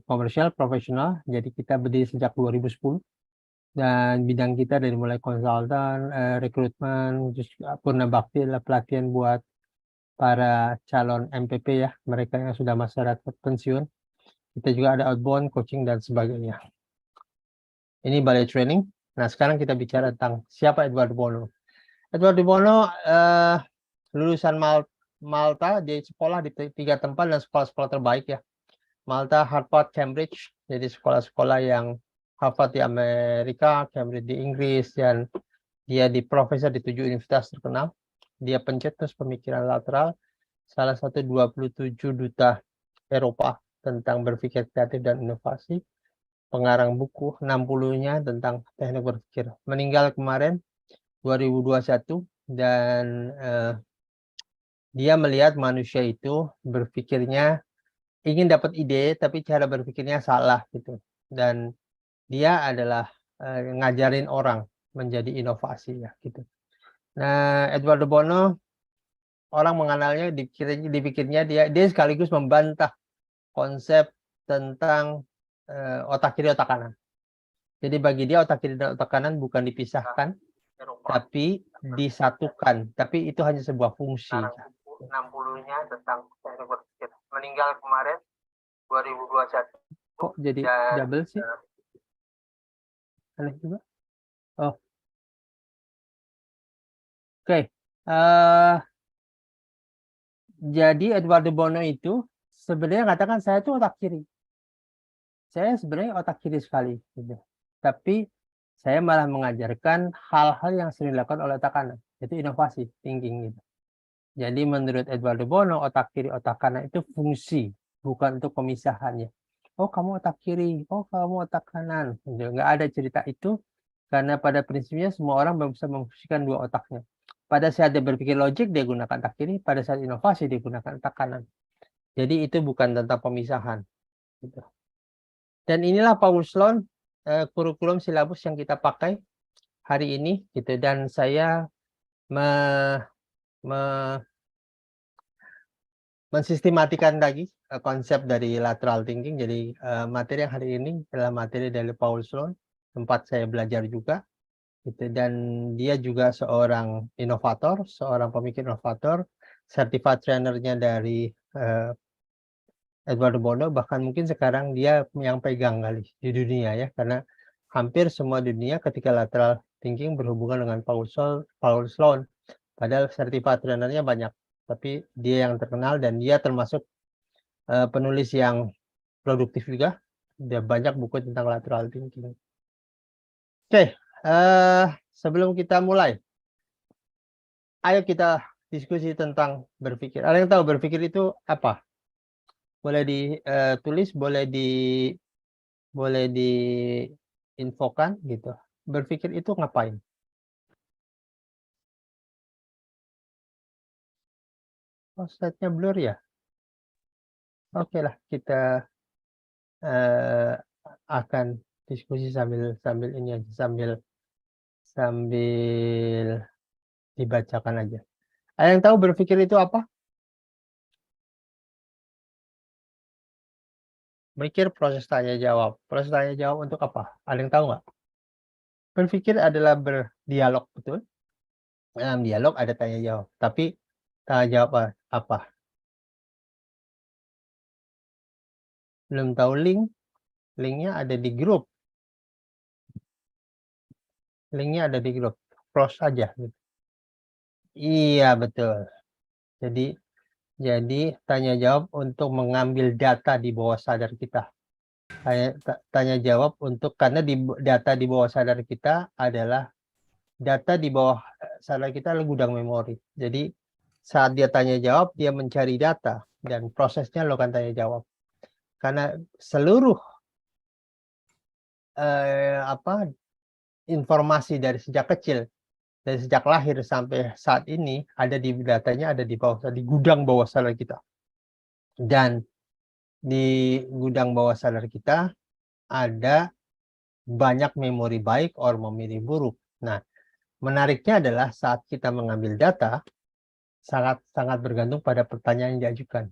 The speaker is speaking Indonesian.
komersial profesional. Jadi kita berdiri sejak 2010 dan bidang kita dari mulai konsultan, rekrutmen, terus purna bakti adalah pelatihan buat para calon MPP ya, mereka yang sudah masa pensiun. Kita juga ada outbound, coaching dan sebagainya. Ini balai training. Nah, sekarang kita bicara tentang siapa Edward Bono. Edward Bono lulusan Malta, dia sekolah di 3 tempat dan sekolah-sekolah terbaik ya. Malta, Harvard, Cambridge. Jadi sekolah-sekolah yang Harvard di Amerika, Cambridge di Inggris, dan dia di profesor di 7 universitas terkenal. Dia pencetus pemikiran lateral, salah satu 27 duta Eropa tentang berpikir kreatif dan inovasi. Pengarang buku 60-nya tentang teknik berpikir. Meninggal kemarin 2021 dan dia melihat manusia itu berpikirnya ingin dapat ide tapi cara berpikirnya salah gitu. Dan dia adalah ngajarin orang menjadi inovasi ya gitu. Nah, Edward Bono orang mengenalnya dipikirnya dia sekaligus membantah konsep tentang otak kiri otak kanan. Jadi bagi dia otak kiri dan otak kanan bukan dipisahkan tapi disatukan. Tapi itu hanya sebuah fungsi. 60-nya tentang teknik berpikir. Meninggal kemarin 2021. Kok jadi double sih? Aneh juga. Oh. Oke. Jadi Edward Bono itu sebenarnya katakan saya itu otak kiri. Saya sebenarnya otak kiri sekali gitu. Tapi saya malah mengajarkan hal-hal yang sering dilakukan oleh otak kanan, itu inovasi thinking gitu. Jadi menurut Edward Bono otak kiri otak kanan itu fungsi, bukan untuk pemisahannya. Oh kamu otak kiri, oh kamu otak kanan. Nggak ada cerita itu karena pada prinsipnya semua orang bisa memfungsikan dua otaknya. Pada saat dia berpikir logik dia gunakan otak kiri, pada saat inovasi dia gunakan otak kanan. Jadi itu bukan tentang pemisahan. Gitu. Dan inilah Paul Sloan kurikulum silabus yang kita pakai hari ini gitu, dan saya mensistematikan lagi konsep dari lateral thinking. Jadi materi yang hari ini adalah materi dari Paul Sloan, tempat saya belajar juga gitu, dan dia juga seorang inovator, seorang pemikir inovator, certified trainernya dari Edward Bono, bahkan mungkin sekarang dia yang pegang kali di dunia ya, karena hampir semua dunia ketika lateral thinking berhubungan dengan Paul Sloan. Padahal certified trainernya banyak, tapi dia yang terkenal dan dia termasuk penulis yang produktif juga. Dia banyak buku tentang lateral thinking. Oke, sebelum kita mulai, ayo kita diskusi tentang berpikir. Ada yang tahu berpikir itu apa? Boleh ditulis, boleh diinfokan gitu. Berpikir itu ngapain? Oh, slide-nya blur ya? Oke lah, kita akan diskusi sambil ini aja, sambil dibacakan aja. Ada yang tahu berpikir itu apa? Mikir, proses tanya jawab. Proses tanya jawab untuk apa? Ada yang tahu nggak? Berpikir adalah berdialog, betul? Dalam dialog ada tanya jawab. Tapi tanya jawab apa? Belum tahu link? Linknya ada di grup. Linknya ada di grup. Close aja. Iya, betul. Jadi tanya jawab untuk mengambil data di bawah sadar kita. Tanya jawab untuk, karena data di bawah sadar kita adalah data di bawah sadar kita adalah gudang memori. Jadi saat dia tanya jawab, dia mencari data dan prosesnya lo akan tanya jawab. Karena seluruh informasi dari sejak kecil, dari sejak lahir sampai saat ini ada di datanya, ada di bawah, di gudang bawah sadar kita. Dan di gudang bawah sadar kita ada banyak memori baik atau memori buruk. Nah, menariknya adalah saat kita mengambil data sangat bergantung pada pertanyaan yang diajukan.